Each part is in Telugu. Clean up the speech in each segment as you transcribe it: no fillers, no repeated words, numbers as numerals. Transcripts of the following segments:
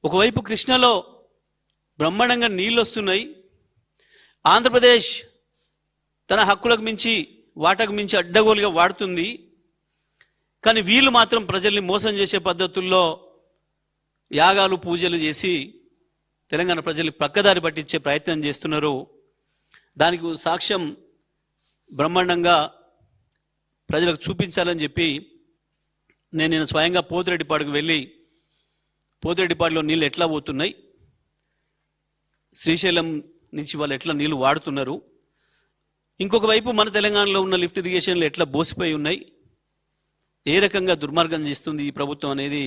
ఒకవైపు కృష్ణలో బ్రహ్మాండంగా నీళ్ళు వస్తున్నాయి. ఆంధ్రప్రదేశ్ తన హక్కులకు మించి వాటకు మించి అడ్డగోలుగా వాడుతుంది. కానీ వీళ్ళు మాత్రం ప్రజల్ని మోసం చేసే పద్ధతుల్లో యాగాలు పూజలు చేసి తెలంగాణ ప్రజల్ని ప్రక్కదారి పట్టించే ప్రయత్నం చేస్తున్నారు. దానికి సాక్ష్యం బ్రహ్మాండంగా ప్రజలకు చూపించాలని చెప్పి నేను స్వయంగా పోతిరెడ్డిపాడుకు వెళ్ళి పోతిరెడ్డిపాడులో నీళ్ళు ఎట్లా పోతున్నాయి, శ్రీశైలం నుంచి వాళ్ళు ఎట్లా నీళ్లు వాడుతున్నారు, ఇంకొక వైపు మన తెలంగాణలో ఉన్న లిఫ్ట్ ఇరిగేషన్లు ఎట్లా బోసిపోయి ఉన్నాయి, ఏ రకంగా దుర్మార్గం చేస్తుంది ఈ ప్రభుత్వం అనేది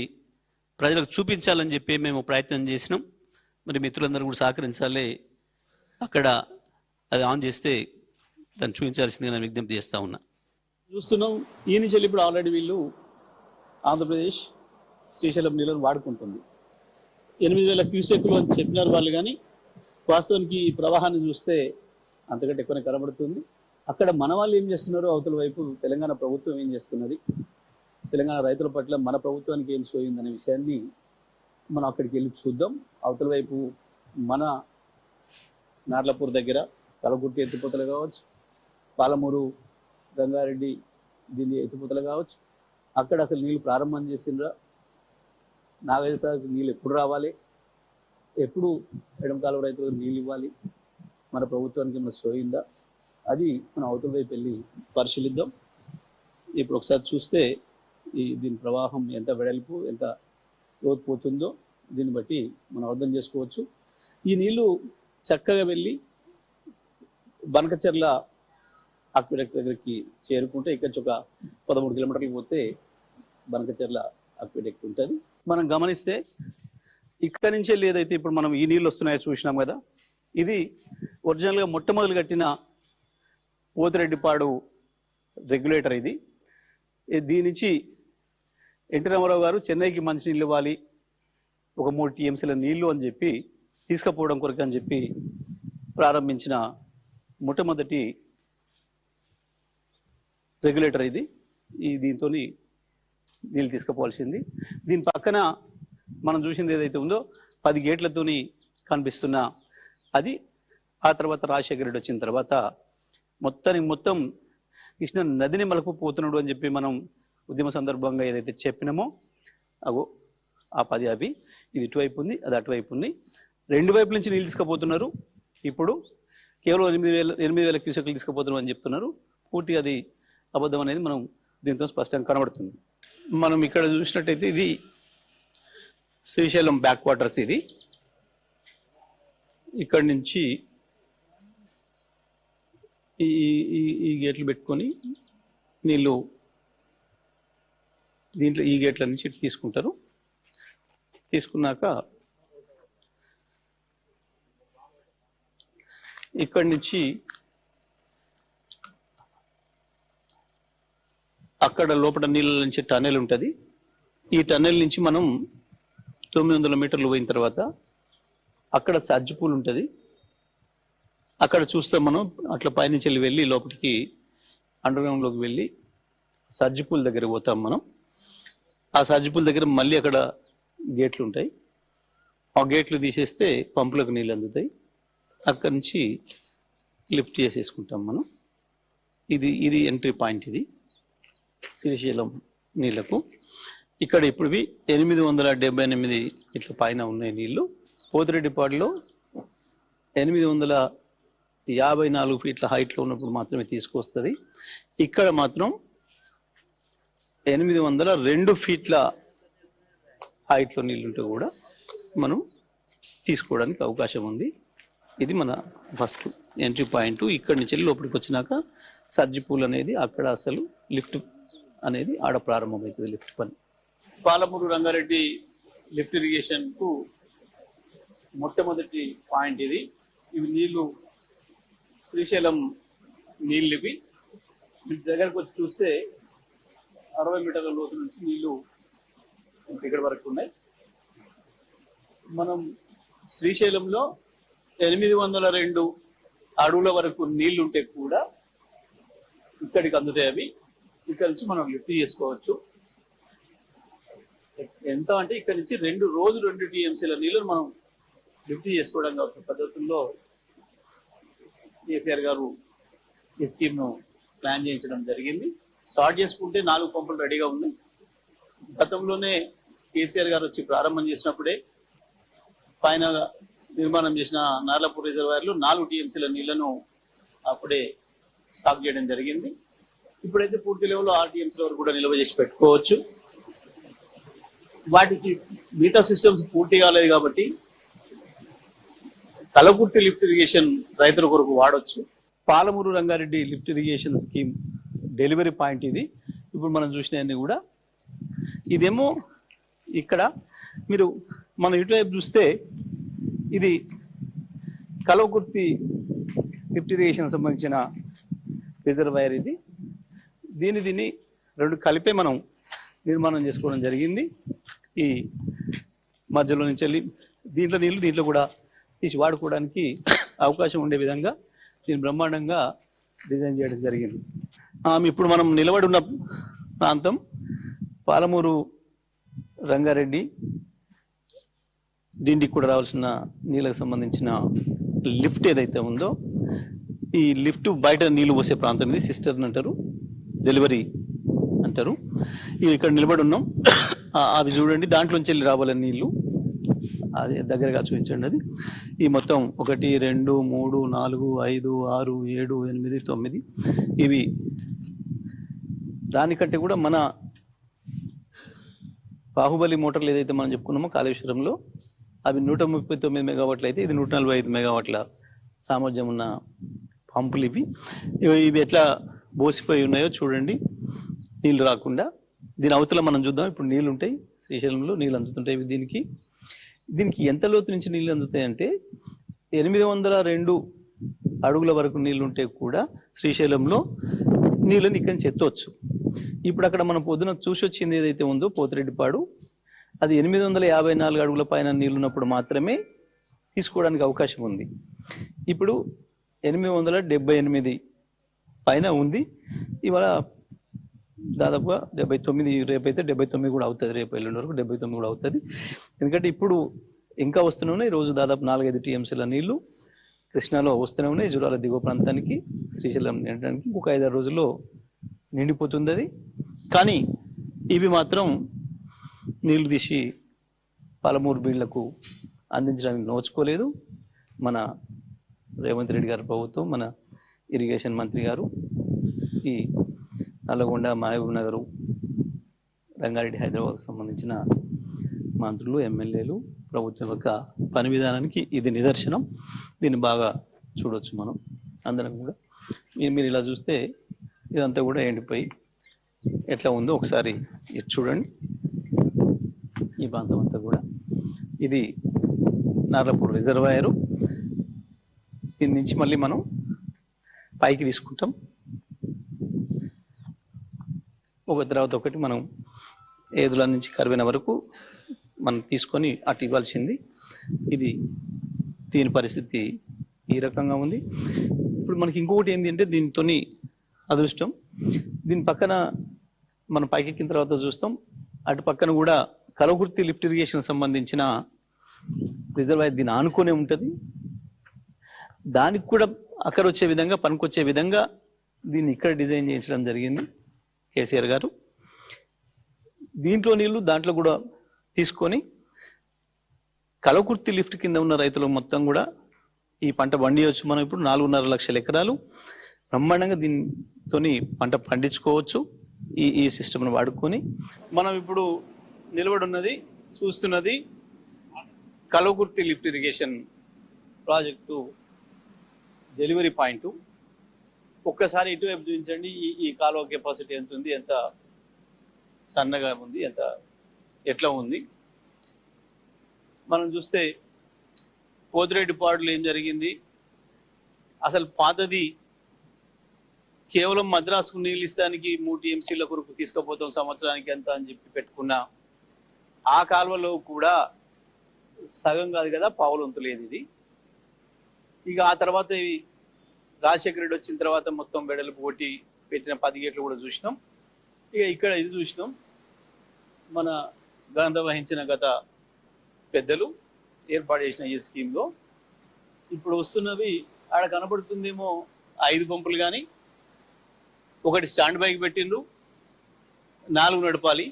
ప్రజలకు చూపించాలని చెప్పి మేము ప్రయత్నం చేసినాం. మరి మిత్రులందరూ కూడా సహకరించాలి. అక్కడ అది ఆన్ చేస్తే దాన్ని చూపించాల్సిందిగా నేను విజ్ఞప్తి చేస్తూ ఉన్నా. చూస్తున్నాం ఈ నుంచి ఇప్పుడు ఆల్రెడీ వీళ్ళు ఆంధ్రప్రదేశ్ శ్రీశైలం నీళ్ళను వాడుకుంటుంది. 8,000 క్యూసెక్లు అని చెప్పినారు వాళ్ళు, కానీ వాస్తవానికి ఈ ప్రవాహాన్ని చూస్తే అంతకంటే ఎక్కువనే కనబడుతుంది. అక్కడ మన వాళ్ళు ఏం చేస్తున్నారు, అవతల వైపు తెలంగాణ ప్రభుత్వం ఏం చేస్తున్నది, తెలంగాణ రైతుల పట్ల మన ప్రభుత్వానికి ఏం సోయిందనే విషయాన్ని మనం అక్కడికి వెళ్ళి చూద్దాం. అవతల వైపు మన నార్లపూర్ దగ్గర కలగుర్తి ఎత్తిపోతలు కావచ్చు, పాలమూరు రంగారెడ్డి దీని ఎత్తిపోతలు కావచ్చు, అక్కడ అసలు నీళ్ళు ప్రారంభం చేసిండ్రా, నాగైదు సార్లు నీళ్ళు ఎప్పుడు రావాలి, ఎప్పుడు ఎడమ కాలువ రైతులకు నీళ్ళు ఇవ్వాలి, మన ప్రభుత్వానికి ఏమైనా సోయిందా, అది మనం అవతల వైపు వెళ్ళి పరిశీలిద్దాం. ఇప్పుడు ఒకసారి చూస్తే దీని ప్రవాహం ఎంత వెడల్పు ఎంత లోతు పోతుందో దీన్ని బట్టి మనం అర్థం చేసుకోవచ్చు. ఈ నీళ్లు చక్కగా వెళ్ళి బనకచెర్ల అక్విడక్ట్ దగ్గరికి చేరుకుంటే ఇక్కడ నుంచి ఒక 13 కిలోమీటర్లు పోతే బనకచెర్ల అక్విడక్ట్ ఉంటుంది. మనం గమనిస్తే ఇక్కడ నుంచే ఏదైతే ఇప్పుడు మనం ఈ నీళ్ళు వస్తున్నాయో చూసినాం కదా, ఇది ఒరిజినల్గా మొట్టమొదలు కట్టిన పోతిరెడ్డిపాడు రెగ్యులేటర్. ఇది దీని నుంచి ఎన్టీ రామారావు గారు చెన్నైకి మంచినీళ్ళు ఇవ్వాలి, ఒక 3 టీఎంసీల నీళ్లు అని చెప్పి తీసుకుపోవడం కొరకు అని చెప్పి ప్రారంభించిన మొట్టమొదటి రెగ్యులేటర్ ఇది. దీంతో నీళ్ళు తీసుకుపోవాల్సింది. దీని పక్కన మనం చూసింది ఏదైతే ఉందో 10 గేట్లతోని కనిపిస్తున్న అది. ఆ తర్వాత రాజశేఖర రెడ్డి వచ్చిన తర్వాత మొత్తం కృష్ణ నదిని మలుపుపోతున్నాడు అని చెప్పి మనం ఉద్యమ సందర్భంగా ఏదైతే చెప్పినామో అగో ఆ 10 అవి, ఇది ఇటువైపు ఉంది, అది అటువైపు ఉంది. 2 వైపుల నుంచి నీళ్ళు తీసుకుపోతున్నారు. ఇప్పుడు కేవలం 8,000 క్యూసెక్లు తీసుకుపోతున్నాం అని చెప్తున్నారు. పూర్తిగా అది అబద్ధం అనేది మనం దీంతో స్పష్టంగా కనబడుతుంది. మనం ఇక్కడ చూసినట్టయితే ఇది శ్రీశైలం బ్యాక్ వాటర్స్. ఇది ఇక్కడి నుంచి ఈ గేట్లు పెట్టుకొని నీళ్ళు దీంట్లో ఈ గేట్ల నుంచి తీసుకుంటారు. తీసుకున్నాక ఇక్కడి నుంచి అక్కడ లోపల నీళ్ళ నుంచి టన్నెల్ ఉంటుంది. ఈ టన్నెల్ నుంచి మనం 900 మీటర్లు పోయిన తర్వాత అక్కడ సజ్జిపూల్ ఉంటుంది. అక్కడ చూస్తే మనం అట్లా పైనుంచి వెళ్ళి లోపలికి అండర్గ్రౌండ్లోకి వెళ్ళి సజ్జిపూల్ దగ్గర పోతాం మనం. ఆ సజ్జిపూల్ దగ్గర మళ్ళీ అక్కడ గేట్లు ఉంటాయి. ఆ గేట్లు తీసేస్తే పంపులకు నీళ్ళు అందుతాయి. అక్కడి నుంచి లిఫ్ట్ చేసేసుకుంటాం మనం. ఇది ఎంట్రీ పాయింట్. ఇది శ్రీశైలం నీళ్లకు. ఇక్కడ ఇప్పుడు 878 ఇట్లా పైన ఉన్నాయి నీళ్లు. పోతిరెడ్డిపాడులో 854 ఫీట్ల హైట్లో ఉన్నప్పుడు మాత్రమే తీసుకొస్తుంది. ఇక్కడ మాత్రం 802 ఫీట్ల హైట్లో నీళ్ళుంటే కూడా మనం తీసుకోవడానికి అవకాశం ఉంది. ఇది మన ఫస్ట్ ఎంట్రీ పాయింట్. ఇక్కడి నుంచి లోపలికి వచ్చినాక సర్జిపూల్ అనేది అక్కడ అసలు లిఫ్ట్ అనేది ఆడ ప్రారంభమవుతుంది. లిఫ్ట్ పని పాలమూరు రంగారెడ్డి లిఫ్ట్ ఇరిగేషన్ కు మొట్టమొదటి పాయింట్ ఇది. ఇవి నీళ్లు శ్రీశైలం నీళ్ళు. ఇవి దగ్గరకు వచ్చి చూస్తే 60 మీటర్ల లోతు నుంచి నీళ్లు ఇక్కడ వరకు ఉన్నాయి. మనం శ్రీశైలంలో 802 అడుగుల వరకు నీళ్లు ఉంటే కూడా ఇక్కడికి అందుతాయి. అవి ఇక్కడ నుంచి మనం లిఫ్ట్ చేసుకోవచ్చు. ఎంత అంటే ఇక్కడ నుంచి 2 టీఎంసీల నీళ్ళను మనం లిఫ్ట్ చేసుకోవడం కావచ్చు పద్ధతుల్లో కేసీఆర్ గారు ఈ స్కీమ్ ను ప్లాన్ చేయించడం జరిగింది. స్టార్ట్ చేసుకుంటే 4 పంపులు రెడీగా ఉన్నాయి. గతంలోనే కేసీఆర్ గారు వచ్చి ప్రారంభం చేసినప్పుడే పైన నిర్మాణం చేసిన నార్లపూర్ రిజర్వాయర్లు 4 టీఎంసీల నీళ్లను అప్పుడే స్టాక్ చేయడం జరిగింది. ఇప్పుడైతే పూర్తి లెవెల్లో 6 టీఎంసీల వరకు కూడా నిల్వ చేసి పెట్టుకోవచ్చు. వాటికి మిగతా సిస్టమ్స్ పూర్తి కాలేదు కాబట్టి కలకుర్తి లిఫ్ట్ ఇరిగేషన్ రైతుల కొరకు వాడొచ్చు. Palamuru Rangareddy lift irrigation scheme delivery point ఇది. ఇప్పుడు మనం చూసినవన్నీ కూడా ఇదేమో ఇక్కడ మీరు మనం ఇటువైపు చూస్తే ఇది కలవకుర్తి లిఫ్ట్ ఇరిగేషన్ సంబంధించిన రిజర్వాయర్ ఇది. దీన్ని 2 కలిపే మనం నిర్మాణం చేసుకోవడం జరిగింది. ఈ మధ్యలో నుంచి వెళ్ళి దీంట్లో నీళ్లు దీంట్లో కూడా తీసి వాడుకోవడానికి అవకాశం ఉండే విధంగా దీన్ని బ్రహ్మాండంగా డిజైన్ చేయడం జరిగింది. ఇప్పుడు మనం నిలబడి ఉన్న ప్రాంతం పాలమూరు రంగారెడ్డి డిండికి కూడా రావాల్సిన నీళ్ళకు సంబంధించిన లిఫ్ట్ ఏదైతే ఉందో ఈ లిఫ్ట్ బయట నీళ్లు పోసే ప్రాంతం ఇది. సిస్టర్న్ అంటారు, డెలివరీ అంటారు. ఇక్కడ నిలబడి ఉన్నాం. అవి చూడండి, దాంట్లోంచి వెళ్ళి రావాలని నీళ్లు అది దగ్గరగా చూపించండి. అది ఈ మొత్తం 1 2 3 4 5 6 7 8 9 ఇవి దానికంటే కూడా మన బాహుబలి మోటార్లు ఏదైతే మనం చెప్పుకున్నామో కాళేశ్వరంలో అవి 139 మెగావాట్లు అయితే ఇది 145 మెగావాట్ల సామర్థ్యం ఉన్న పంపులు ఇవి. ఇవి ఎట్లా బోసిపోయి ఉన్నాయో చూడండి, నీళ్లు రాకుండా. దీని అవతల మనం చూద్దాం. ఇప్పుడు నీళ్లు ఉంటాయి, శ్రీశైలంలో నీళ్ళు అందుతుంటాయి. దీనికి ఎంత లోతు నుంచి నీళ్ళు అందుతాయి అంటే 802 అడుగుల వరకు నీళ్లు ఉంటే కూడా శ్రీశైలంలో నీళ్ళని ఇక్కడి నుంచి ఎత్తవచ్చు. ఇప్పుడు అక్కడ మనం పొద్దున చూసి వచ్చింది ఏదైతే ఉందో పోతిరెడ్డిపాడు, అది 854 అడుగుల పైన నీళ్ళు ఉన్నప్పుడు మాత్రమే తీసుకోవడానికి అవకాశం ఉంది. ఇప్పుడు 878 పైన ఉంది. ఇవాళ దాదాపుగా 79, రేపైతే 79 కూడా అవుతుంది. రేపు ఎల్లుండి వరకు 79 కూడా అవుతుంది. ఎందుకంటే ఇప్పుడు ఇంకా వస్తూనే ఉన్నాయి. రోజు దాదాపు 4-5 టీఎంసీల నీళ్లు కృష్ణాలో వస్తూనే ఉన్నాయి. జూరాల దిగువ ప్రాంతానికి శ్రీశైలం నిండడానికి ఇంకొక 5-6 రోజుల్లో నిండిపోతుంది అది. కానీ ఇవి మాత్రం నీళ్లు తీసి పాలమూరు బీళ్లకు అందించడానికి నోచుకోలేదు మన రేవంత్ రెడ్డి గారి ప్రభుత్వం, మన ఇరిగేషన్ మంత్రి గారు. ఈ నల్లగొండ, మహబూబ్ నగర్, రంగారెడ్డి, హైదరాబాద్కు సంబంధించిన మంత్రులు, ఎమ్మెల్యేలు, ప్రభుత్వం యొక్క పని విధానానికి ఇది నిదర్శనం. దీన్ని బాగా చూడవచ్చు మనం అందరం కూడా. మీరు ఇలా చూస్తే ఇదంతా కూడా ఎండిపోయి ఎట్లా ఉందో ఒకసారి ఇది చూడండి. ఈ ప్రాంతం అంతా కూడా ఇది నార్లపూర్ రిజర్వాయరు. దీని నుంచి మళ్ళీ మనం పైకి తీసుకుంటాం. ఒక తర్వాత ఒకటి మనం ఏదుల నుంచి కరివెన వరకు మనం తీసుకొని అటు ఇవ్వాల్సింది. ఇది దీని పరిస్థితి ఈ రకంగా ఉంది. ఇప్పుడు మనకి ఇంకొకటి ఏంటి అంటే దీనితో అదృష్టం, దీని పక్కన మనం పైకెక్కిన తర్వాత చూస్తాం, అటు పక్కన కూడా కలవకుర్తి లిఫ్ట్ ఇరిగేషన్ సంబంధించిన రిజర్వాయర్ దీన్ని ఆనుకునే ఉంటుంది. దానికి కూడా అక్కడ వచ్చే విధంగా, పనికొచ్చే విధంగా దీన్ని ఇక్కడ డిజైన్ చేయించడం జరిగింది కేసీఆర్ గారు. దీంట్లో నీళ్లు దాంట్లో కూడా తీసుకొని కలవకుర్తి లిఫ్ట్ కింద ఉన్న రైతులు మొత్తం కూడా ఈ పంట పండియవచ్చు. మనం ఇప్పుడు 4.5 లక్షల ఎకరాలు బ్రహ్మాండంగా దీంతో పంట పండించుకోవచ్చు. ఈ సిస్టమ్ను వాడుకొని మనం ఇప్పుడు నిలబడున్నది చూస్తున్నది Kalwakurthy lift irrigation project delivery point. ఒక్కసారి ఇటువైపు చూపించండి. ఈ కాలువ కెపాసిటీ ఎంత ఉంది, ఎంత సన్నగా ఉంది, ఎట్లా ఉంది. మనం చూస్తే పోతిరెడ్డిపాడులో ఏం జరిగింది, అసలు పాతది కేవలం మద్రాసుకు నీళ్ళు ఇస్తానికి 3 టీఎంసీల కొరకు తీసుకుపోతాం సంవత్సరానికి ఎంత అని చెప్పి పెట్టుకున్న ఆ కాలువలో కూడా సగం కాదు కదా, పావులొంతు లేదు ఇది. ఇక ఆ తర్వాత రాజశేఖర రెడ్డి వచ్చిన తర్వాత మొత్తం వెడల్పు కొట్టి పెట్టిన 10 గేట్లు కూడా చూసినాం. ఇక ఇక్కడ ఇది చూసినాం. మన ఘనత వహించిన గత పెద్దలు ఏర్పాటు చేసిన ఈ స్కీమ్లో ఇప్పుడు వస్తున్నవి ఆడ కనబడుతుందేమో 5 పంపులు, కానీ ఒకటి స్టాండ్ బైకి పెట్టిండ్రు, 4 నడపాలి.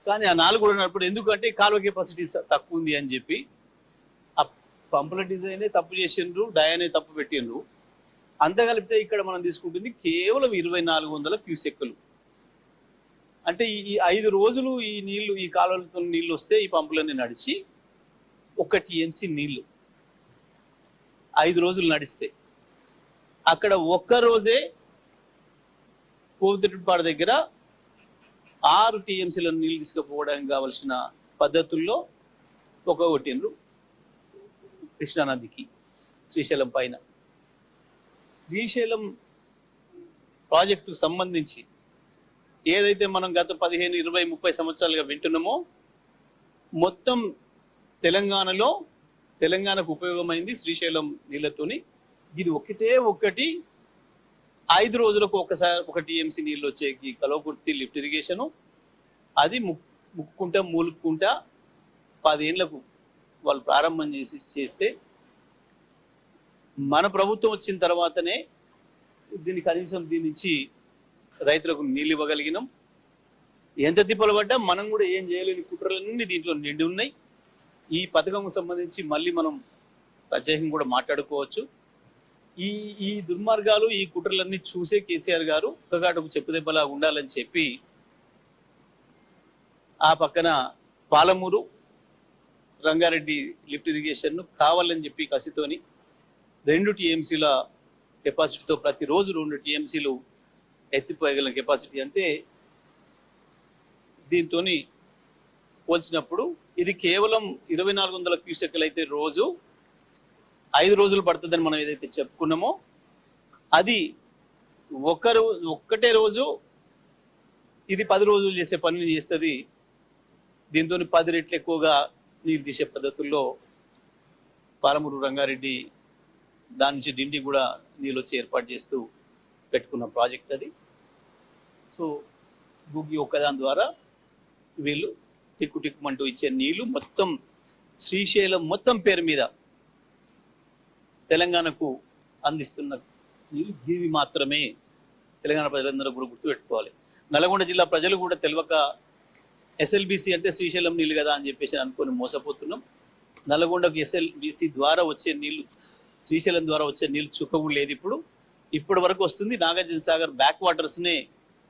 కానీ ఆ 4 కూడా నడపడు, ఎందుకంటే కాలువ కెపాసిటీ తక్కువ ఉంది అని చెప్పి ఆ పంపుల డిజైనే తప్పు చేసిండ్రు, డయానే తప్పు పెట్టిండ్రు. అంతా కలిపితే ఇక్కడ మనం తీసుకుంటుంది కేవలం 2400 క్యూసెక్కులు. అంటే ఈ 5 రోజులు ఈ నీళ్లు, ఈ కాలువలతో నీళ్లు వస్తే ఈ పంపులన్నీ నడిచి 1 టీఎంసీ నీళ్లు 5 రోజులు నడిస్తే, అక్కడ ఒక్క రోజే కోవితిపాడు దగ్గర 6 టీఎంసీల నీళ్లు తీసుకుపోవడానికి కావలసిన పద్ధతుల్లో కొట్టిండ్రు కృష్ణానదికి, శ్రీశైలం పైన. శ్రీశైలం ప్రాజెక్టుకు సంబంధించి ఏదైతే మనం గత 15, 20, 30 సంవత్సరాలుగా వింటున్నామో, మొత్తం తెలంగాణకు ఉపయోగమైంది శ్రీశైలం నీళ్లతోని. ఇది ఒకటి 5 రోజులకు ఒకసారి 1 టీఎంసీ నీళ్ళు వచ్చే కల్వకుర్తి లిఫ్ట్ ఇరిగేషను. అది మూలుక్కుంటా 10 ఏళ్లకు వాళ్ళు ప్రారంభం చేస్తే, మన ప్రభుత్వం వచ్చిన తర్వాతనే కనీసం దీని నుంచి రైతులకు నీళ్ళు ఇవ్వగలిగినాం. ఎంత తిప్పలు పడ్డా మనం కూడా ఏం చేయలేని కుట్రలన్నీ దీంట్లో నిండి ఉన్నాయి. ఈ పథకంకు సంబంధించి మళ్ళీ మనం ప్రత్యేకంగా కూడా మాట్లాడుకోవచ్చు. ఈ దుర్మార్గాలు, ఈ కుట్రలన్నీ చూసే కేసీఆర్ గారు ఒక్కగాటకు చెప్పుదెబ్బలా ఉండాలని చెప్పి ఆ పక్కన పాలమూరు రంగారెడ్డి లిఫ్ట్ ఇరిగేషన్ను కావాలని చెప్పి కసితోని 2 టీఎంసీల కెపాసిటీతో ప్రతిరోజు 2 టీఎంసీలు ఎత్తిపోయగల కెపాసిటీ. అంటే దీంతో పోల్చినప్పుడు ఇది కేవలం 2400 క్యూసెక్లు అయితే రోజు 5 రోజులు పడుతుందని మనం ఏదైతే చెప్పుకున్నామో, అది ఒక్కటే రోజు ఇది 10 రోజులు చేసే పనిని చేస్తుంది. దీంతో 10 రెట్లు ఎక్కువగా నీళ్ళు తీసే పద్ధతుల్లో పాలమూరు రంగారెడ్డి దాని నుంచి డిండి కూడా నీళ్ళు వచ్చి ఏర్పాటు చేస్తూ పెట్టుకున్న ప్రాజెక్ట్ అది. సో భూగి ఒక్కదాని ద్వారా వీళ్ళు టిక్కుమంటూ ఇచ్చే నీళ్లు మొత్తం శ్రీశైలం మొత్తం పేరు మీద తెలంగాణకు అందిస్తున్న నీళ్ళు ఇవి మాత్రమే. తెలంగాణ ప్రజలందరూ కూడా గుర్తుపెట్టుకోవాలి. నల్గొండ జిల్లా ప్రజలు కూడా తెలియక ఎస్ఎల్బిసి అంటే శ్రీశైలం నీళ్ళు కదా అని చెప్పేసి అనుకొని మోసపోతున్నాం. నల్గొండకు ఎస్ఎల్బిసి ద్వారా వచ్చే నీళ్లు, శ్రీశైలం ద్వారా వచ్చే నీళ్లు చుక్కవు లేదు. ఇప్పటి వరకు వస్తుంది నాగార్జున సాగర్ బ్యాక్ వాటర్స్నే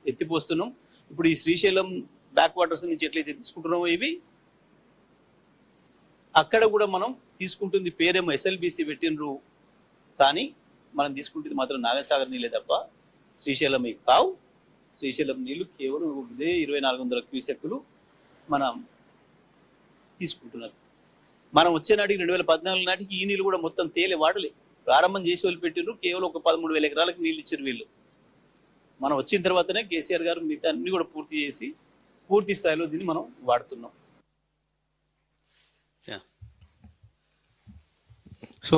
ఎత్తిపోస్తున్నాం. ఇప్పుడు ఈ శ్రీశైలం బ్యాక్ వాటర్స్ నుంచి ఎట్లయితే తీసుకుంటున్నామో ఇవి అక్కడ కూడా మనం తీసుకుంటుంది పేరేమో ఎస్ఎల్బిసి పెట్టినరు, కానీ మనం తీసుకుంటుంది మాత్రం నాగసాగర్ నీళ్ళే తప్ప శ్రీశైలం కావు. శ్రీశైలం నీళ్లు కేవలం ఇదే 2400 క్యూసెక్కులు మనం తీసుకుంటున్నారు. మనం వచ్చే నాటికి 2014 నాటికి ఈ నీళ్ళు కూడా మొత్తం తేలి వాడలే, ప్రారంభం చేసి వదిలిపెట్టిండ్రు. కేవలం ఒక 13,000 ఎకరాలకు నీళ్ళు ఇచ్చారు వీళ్ళు. మనం వచ్చిన తర్వాతనే కేసీఆర్ గారు మిగతా అన్ని కూడా పూర్తి చేసి పూర్తి స్థాయిలో దీన్ని మనం వాడుతున్నాం. సో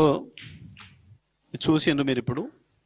చూసిండ్రు మీరు ఇప్పుడు